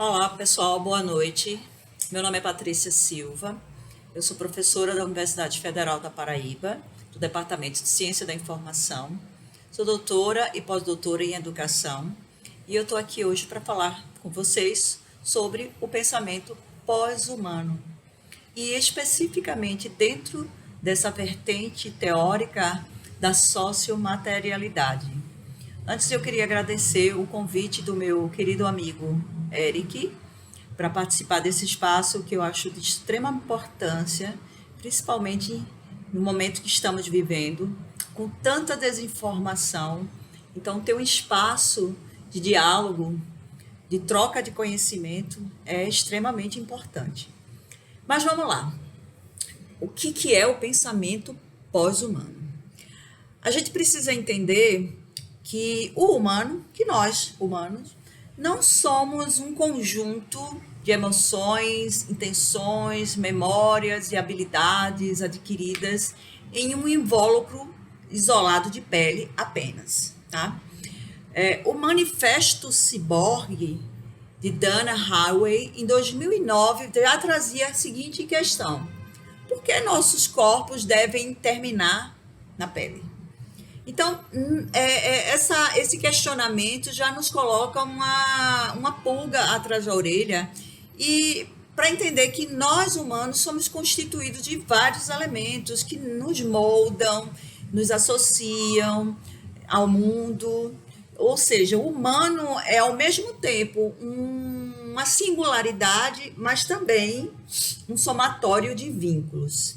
Olá, pessoal, boa noite. Meu nome é Patrícia Silva. Eu sou professora da Universidade Federal da Paraíba, do Departamento de Ciência da Informação. Sou doutora e pós-doutora em Educação e eu estou aqui hoje para falar com vocês sobre o pensamento pós-humano e especificamente dentro dessa vertente teórica da sociomaterialidade. Antes eu queria agradecer o convite do meu querido amigo Eric para participar desse espaço que eu acho de extrema importância, principalmente no momento que estamos vivendo, com tanta desinformação. Então, ter um espaço de diálogo, de troca de conhecimento é extremamente importante. Mas vamos lá. O que é o pensamento pós-humano? A gente precisa entender que o humano, que nós, humanos, não somos um conjunto de emoções, intenções, memórias e habilidades adquiridas em um invólucro isolado de pele apenas, tá? O Manifesto Ciborgue de Dana Haraway, em 2009, já trazia a seguinte questão: por que nossos corpos devem terminar na pele? Então, esse questionamento já nos coloca uma pulga atrás da orelha e para entender que nós humanos somos constituídos de vários elementos que nos moldam, nos associam ao mundo. Ou seja, o humano é ao mesmo tempo uma singularidade, mas também um somatório de vínculos.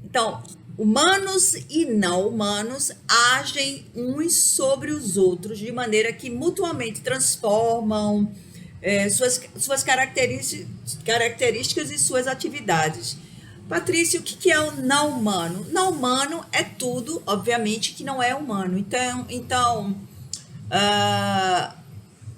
Então, humanos e não humanos agem uns sobre os outros de maneira que mutuamente transformam suas características e suas atividades. Patrícia, o que é o não humano? Não humano é tudo, obviamente, que não é humano. Então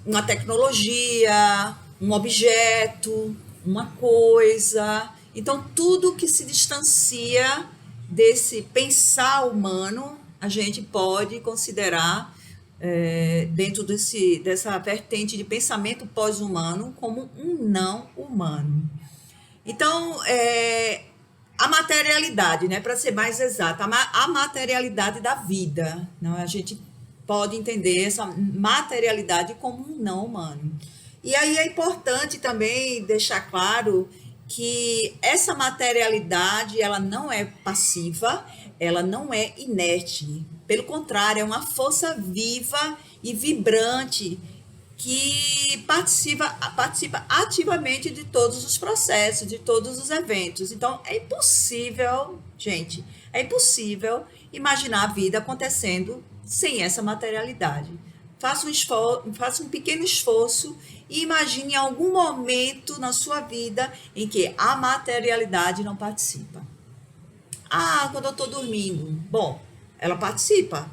uma tecnologia, um objeto, uma coisa. Então, tudo que se distancia desse pensar humano, a gente pode considerar, dentro dessa vertente de pensamento pós-humano, como um não humano. Então, a materialidade, né, para ser mais exata, a materialidade da vida, não? A gente pode entender essa materialidade como um não humano. E aí é importante também deixar claro que essa materialidade ela não é passiva, ela não é inerte. Pelo contrário, é uma força viva e vibrante que participa ativamente de todos os processos, de todos os eventos. Então, é impossível, gente, é impossível imaginar a vida acontecendo sem essa materialidade. Faça um pequeno esforço e imagine algum momento na sua vida em que a materialidade não participa. Ah, quando eu estou dormindo. Bom, ela participa.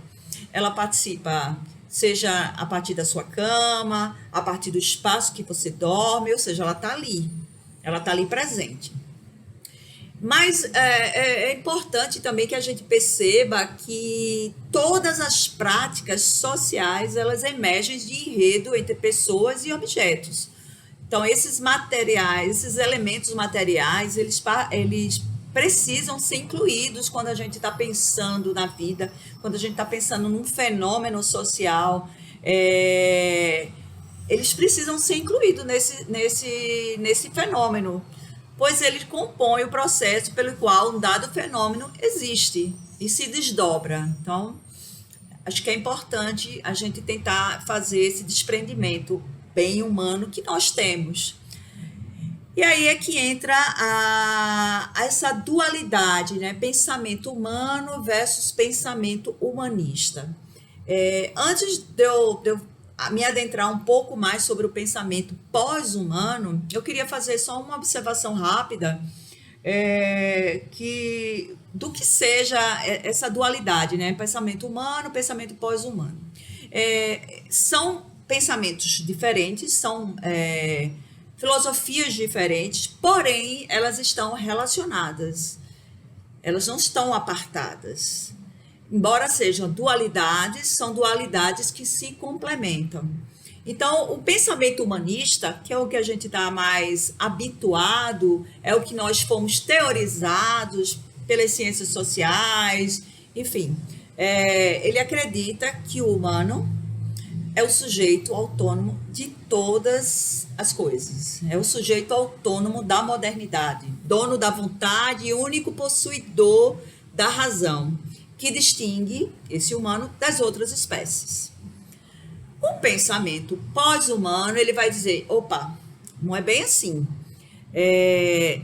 Ela participa, seja a partir da sua cama, a partir do espaço que você dorme, ou seja, ela está ali. Ela está ali presente. Mas é importante também que a gente perceba que todas as práticas sociais, elas emergem de enredo entre pessoas e objetos. Então, esses materiais, esses elementos materiais, eles precisam ser incluídos quando a gente está pensando na vida, quando a gente está pensando num fenômeno social. Eles precisam ser incluídos nesse fenômeno, pois ele compõe o processo pelo qual um dado fenômeno existe e se desdobra. Então, acho que é importante a gente tentar fazer esse desprendimento bem humano que nós temos. E aí é que entra essa dualidade, né? Pensamento humano versus pensamento humanista. Antes de eu me adentrar um pouco mais sobre o pensamento pós-humano, eu queria fazer só uma observação rápida do que seja essa dualidade, né? Pensamento humano, pensamento pós-humano. São pensamentos diferentes, são filosofias diferentes, porém elas estão relacionadas, elas não estão apartadas. Embora sejam dualidades, são dualidades que se complementam. Então, o pensamento humanista, que é o que a gente está mais habituado, é o que nós fomos teorizados pelas ciências sociais, enfim, ele acredita que o humano é o sujeito autônomo de todas as coisas, é o sujeito autônomo da modernidade, dono da vontade e único possuidor da razão, que distingue esse humano das outras espécies. O pensamento pós-humano, ele vai dizer, opa, não é bem assim. É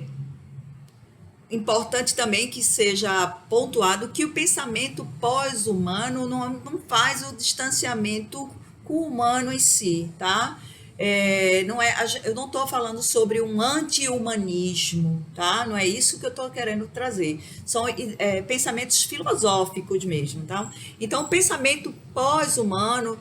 importante também que seja pontuado que o pensamento pós-humano não faz o distanciamento com o humano em si, tá? Eu não estou falando sobre um anti-humanismo, tá? Não é isso que eu estou querendo trazer. São pensamentos filosóficos mesmo, tá? Então, o pensamento pós-humano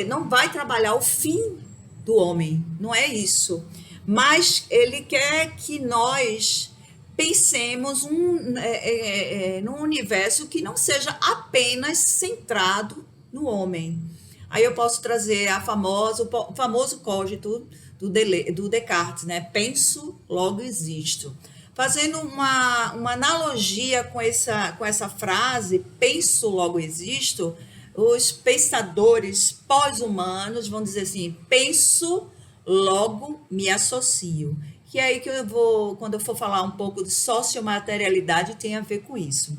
não vai trabalhar o fim do homem, não é isso. Mas ele quer que nós pensemos num universo que não seja apenas centrado no homem. Aí eu posso trazer o famoso cogito do Descartes, né? Penso, logo existo. Fazendo uma analogia com essa frase, penso, logo existo, os pensadores pós-humanos vão dizer assim, penso, logo me associo. Que é aí que quando eu for falar um pouco de sociomaterialidade, tem a ver com isso.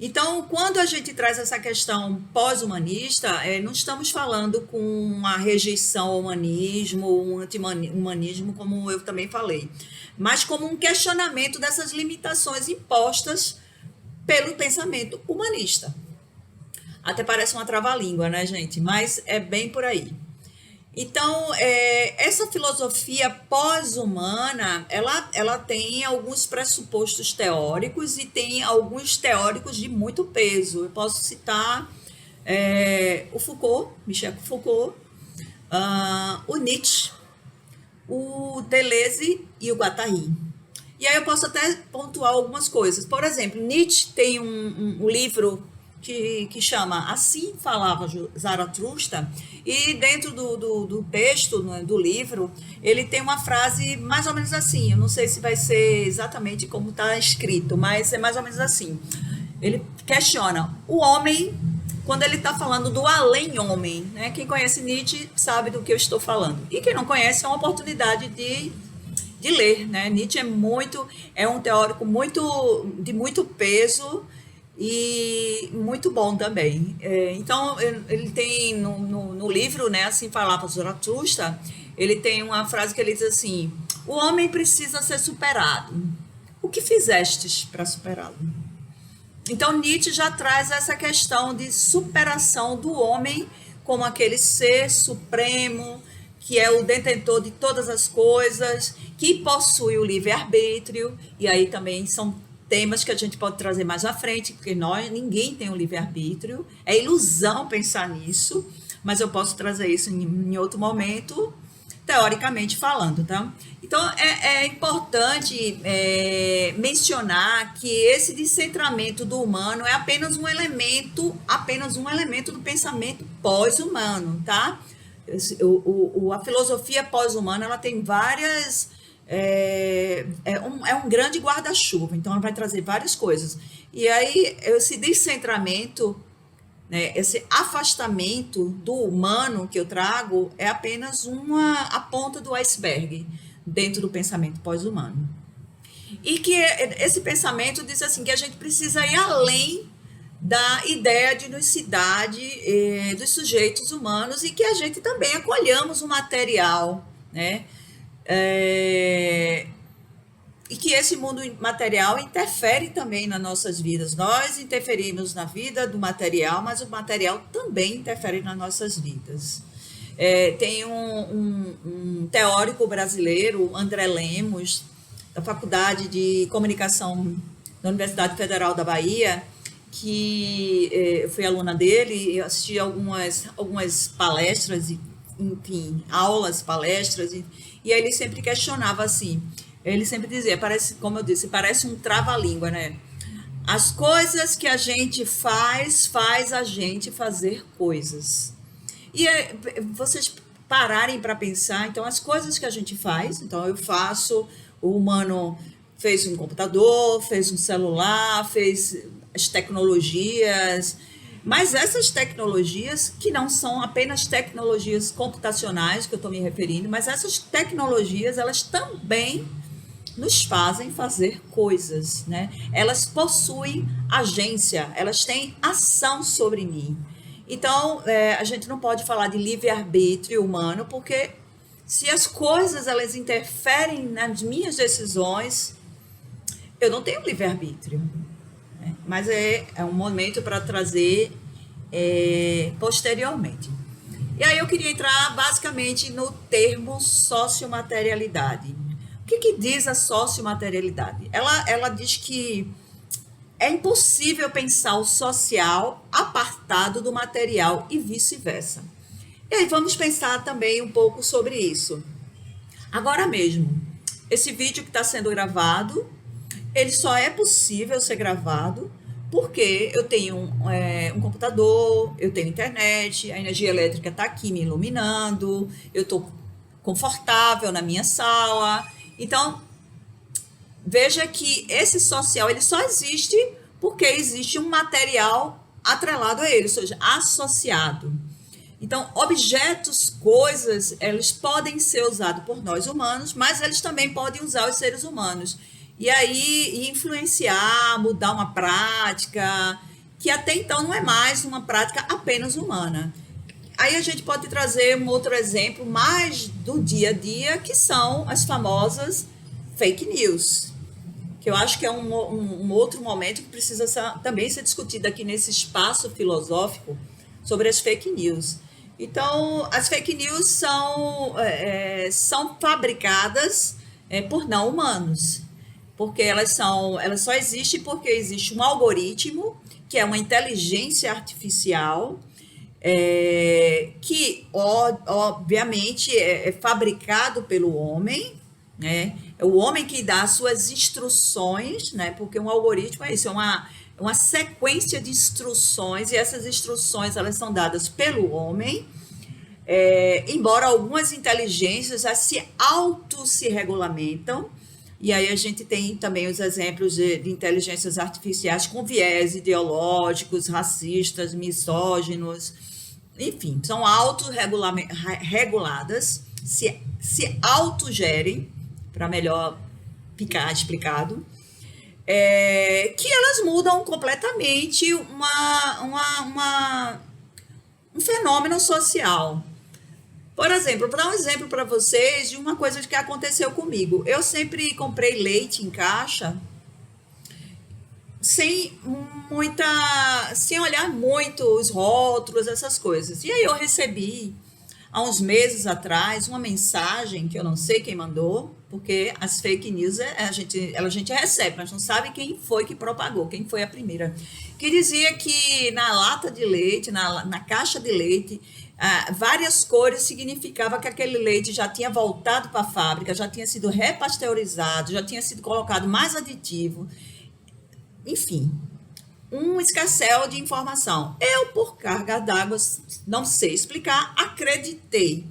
Então, quando a gente traz essa questão pós-humanista, não estamos falando com uma rejeição ao humanismo, um anti-humanismo, como eu também falei, mas como um questionamento dessas limitações impostas pelo pensamento humanista. Até parece uma trava-língua, né, gente? Mas é bem por aí. Então, essa filosofia pós-humana, ela tem alguns pressupostos teóricos e tem alguns teóricos de muito peso. Eu posso citar o Foucault, Michel Foucault, o Nietzsche, o Deleuze e o Guattari. E aí eu posso até pontuar algumas coisas. Por exemplo, Nietzsche tem um livro que chama Assim Falava Zaratustra, e dentro do texto, né, do livro, ele tem uma frase mais ou menos assim, eu não sei se vai ser exatamente como está escrito, mas é mais ou menos assim. Ele questiona o homem, quando ele está falando do além-homem, né? Quem conhece Nietzsche sabe do que eu estou falando, e quem não conhece é uma oportunidade de ler, né? Nietzsche é um teórico de muito peso, e muito bom também. Então, ele tem no livro, né, Assim Falava Zaratustra, ele tem uma frase que ele diz assim, o homem precisa ser superado. O que fizestes para superá-lo? Então, Nietzsche já traz essa questão de superação do homem como aquele ser supremo, que é o detentor de todas as coisas, que possui o livre-arbítrio, e aí também são temas que a gente pode trazer mais à frente, porque ninguém tem um livre-arbítrio, é ilusão pensar nisso, mas eu posso trazer isso em outro momento, teoricamente falando, tá? Então, é importante mencionar que esse descentramento do humano é apenas um elemento do pensamento pós-humano, tá? A filosofia pós-humana, ela tem várias... um grande guarda-chuva, então ela vai trazer várias coisas. E aí, esse descentramento, né, esse afastamento do humano que eu trago é apenas a ponta do iceberg dentro do pensamento pós-humano. E que esse pensamento diz assim, que a gente precisa ir além da ideia de unicidade dos sujeitos humanos e que a gente também acolhamos o material, né? E que esse mundo material interfere também nas nossas vidas. Nós interferimos na vida do material, mas o material também interfere nas nossas vidas. Tem um teórico brasileiro, André Lemos, da Faculdade de Comunicação da Universidade Federal da Bahia, que eu fui aluna dele e assisti algumas palestras, enfim, aulas, palestras, e aí ele sempre questionava assim, ele sempre dizia, como eu disse, parece um trava-língua, né? As coisas que a gente faz a gente fazer coisas. E vocês pararem para pensar, então, as coisas que a gente faz, então eu faço, o humano fez um computador, fez um celular, fez as tecnologias, mas essas tecnologias, que não são apenas tecnologias computacionais, que eu estou me referindo, mas essas tecnologias, elas também nos fazem fazer coisas, né? Elas possuem agência, elas têm ação sobre mim. Então, a gente não pode falar de livre-arbítrio humano, porque se as coisas elas interferem nas minhas decisões, eu não tenho livre-arbítrio, né? Mas é um momento para trazer posteriormente. E aí eu queria entrar basicamente no termo sociomaterialidade. O que diz a sociomaterialidade? Ela diz que é impossível pensar o social apartado do material e vice-versa. E aí vamos pensar também um pouco sobre isso. Agora mesmo, esse vídeo que está sendo gravado, ele só é possível ser gravado porque eu tenho um computador, eu tenho internet, a energia elétrica está aqui me iluminando, eu estou confortável na minha sala. Então, veja que esse social ele só existe porque existe um material atrelado a ele, ou seja, associado. Então, objetos, coisas, eles podem ser usados por nós humanos, mas eles também podem usar os seres humanos. E aí influenciar, mudar uma prática, que até então não é mais uma prática apenas humana. Aí a gente pode trazer um outro exemplo mais do dia a dia, que são as famosas fake news, que eu acho que é um outro momento que precisa também ser discutido aqui nesse espaço filosófico sobre as fake news. Então, as fake news são fabricadas por não humanos, porque elas só existem porque existe um algoritmo, que é uma inteligência artificial, que obviamente é fabricado pelo homem, né? É o homem que dá as suas instruções, né? Porque um algoritmo é isso, é uma sequência de instruções, e essas instruções elas são dadas pelo homem, embora algumas inteligências já se regulamentam. E aí a gente tem também os exemplos de inteligências artificiais com viés ideológicos, racistas, misóginos, enfim, são autorreguladas, se autogerem, para melhor ficar explicado, que elas mudam completamente um fenômeno social. Por exemplo, vou dar um exemplo para vocês de uma coisa que aconteceu comigo. Eu sempre comprei leite em caixa sem olhar muito os rótulos, essas coisas. E aí eu recebi, há uns meses atrás, uma mensagem que eu não sei quem mandou, porque as fake news a gente recebe, mas não sabe quem foi que propagou, quem foi a primeira, que dizia que na lata de leite, na caixa de leite, várias cores significava que aquele leite já tinha voltado para a fábrica, já tinha sido repasteurizado, já tinha sido colocado mais aditivo, enfim, um escarcéu de informação. Eu, por carga d'água, não sei explicar, acreditei.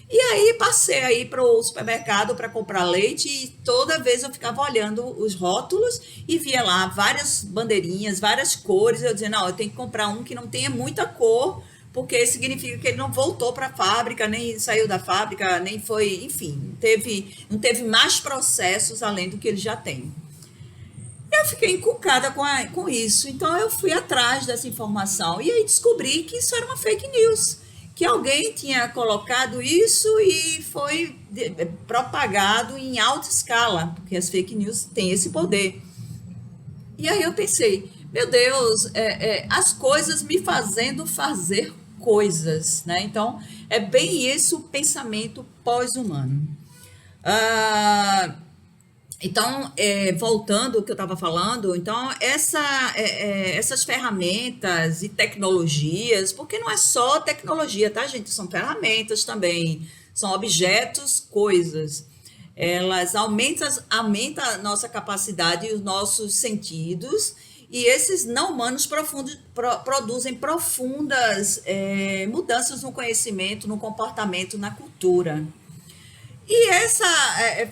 E aí passei aí para o supermercado para comprar leite, e toda vez eu ficava olhando os rótulos e via lá várias bandeirinhas, várias cores. Eu dizia, não, eu tenho que comprar um que não tenha muita cor, porque significa que ele não voltou para a fábrica, nem saiu da fábrica, nem foi, enfim, não teve mais processos além do que ele já tem. Eu fiquei encucada com isso, então eu fui atrás dessa informação e aí descobri que isso era uma fake news, que alguém tinha colocado isso e foi propagado em alta escala, porque as fake news têm esse poder. E aí eu pensei, meu Deus, as coisas me fazendo fazer coisas, né? Então, é bem esse o pensamento pós-humano. Então, voltando ao que eu estava falando, então, essas ferramentas e tecnologias, porque não é só tecnologia, tá, gente? São ferramentas também, são objetos, coisas. Elas aumentam a nossa capacidade e os nossos sentidos, E esses não-humanos produzem profundas mudanças no conhecimento, no comportamento, na cultura. E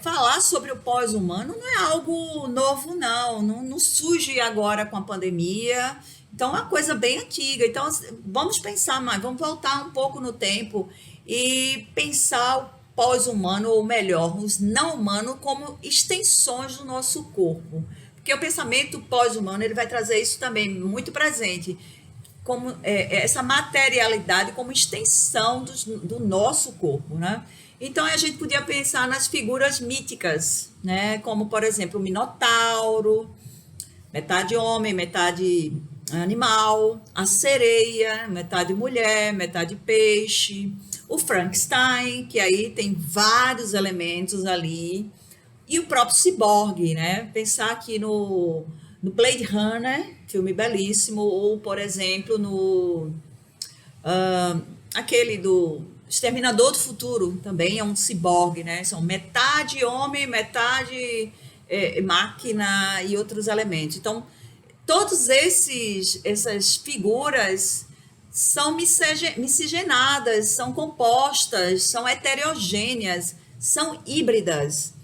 falar sobre o pós-humano não é algo novo, não surge agora com a pandemia. Então, é uma coisa bem antiga. Então, vamos pensar mais, vamos voltar um pouco no tempo e pensar o pós-humano, ou melhor, os não-humanos, como extensões do nosso corpo. Porque o pensamento pós-humano ele vai trazer isso também muito presente, como essa materialidade como extensão do nosso corpo, né? Então a gente podia pensar nas figuras míticas, né? Como por exemplo o Minotauro, metade homem, metade animal, a sereia, metade mulher, metade peixe, o Frankenstein, que aí tem vários elementos ali, e o próprio ciborgue, né? Pensar aqui no Blade Runner, filme belíssimo, ou, por exemplo, no aquele do Exterminador do Futuro, também é um ciborgue, né? São metade homem, metade máquina e outros elementos. Então, todos essas figuras são miscigenadas, são compostas, são heterogêneas, são híbridas.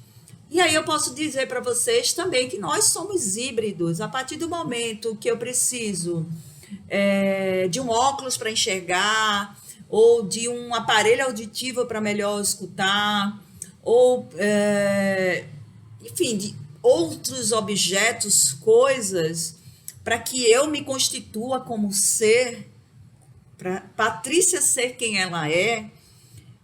E aí eu posso dizer para vocês também que nós somos híbridos. A partir do momento que eu preciso de um óculos para enxergar, ou de um aparelho auditivo para melhor escutar, ou, enfim, de outros objetos, coisas, para que eu me constitua como ser, para Patrícia ser quem ela é.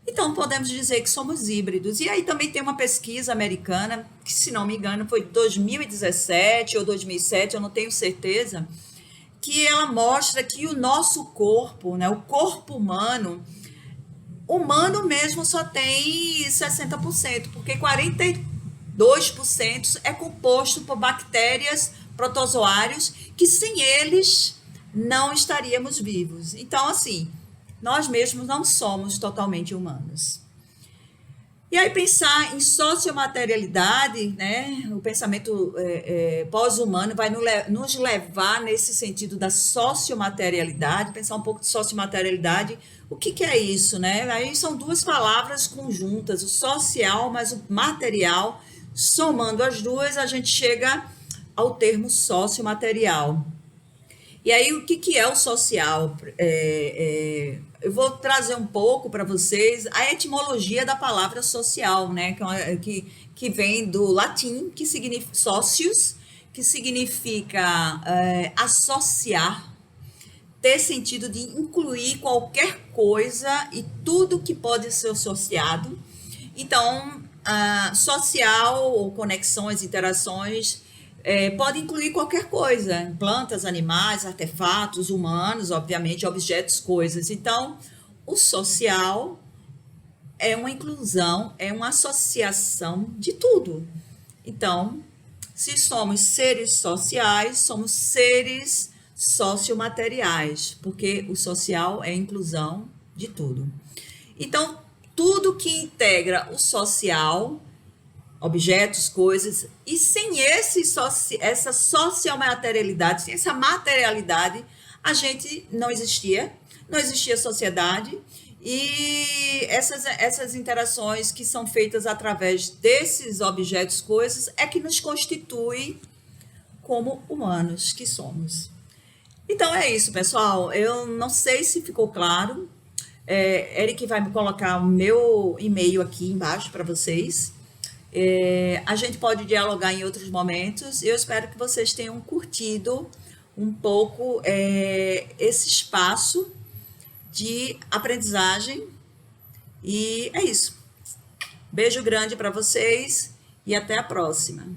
Então, podemos dizer que somos híbridos. E aí também tem uma pesquisa americana, que, se não me engano, foi 2017 ou 2007, eu não tenho certeza, que ela mostra que o nosso corpo, né, o corpo humano mesmo só tem 60%, porque 42% é composto por bactérias, protozoários, que sem eles não estaríamos vivos. Então, assim, nós mesmos não somos totalmente humanos. E aí pensar em sociomaterialidade, né? O pensamento pós-humano vai nos levar nesse sentido da sociomaterialidade, pensar um pouco de sociomaterialidade. O que é isso, né? Aí são duas palavras conjuntas, o social mais o material. Somando as duas, a gente chega ao termo sociomaterial. E aí, o que é o social? Eu vou trazer um pouco para vocês a etimologia da palavra social, né? Que vem do latim, que significa socius, que significa associar, ter sentido de incluir qualquer coisa e tudo que pode ser associado. Então, social ou conexões, interações, pode incluir qualquer coisa, plantas, animais, artefatos, humanos, obviamente, objetos, coisas. Então, o social é uma inclusão, é uma associação de tudo. Então, se somos seres sociais, somos seres sociomateriais, porque o social é a inclusão de tudo. Então, tudo que integra o social, objetos, coisas, e sem essa sociomaterialidade, sem essa materialidade, a gente não existia sociedade, e essas interações que são feitas através desses objetos, coisas, é que nos constitui como humanos que somos. Então é isso, pessoal. Eu não sei se ficou claro. Eric vai me colocar o meu e-mail aqui embaixo para vocês. A gente pode dialogar em outros momentos. Eu espero que vocês tenham curtido um pouco esse espaço de aprendizagem. E é isso. Beijo grande para vocês e até a próxima.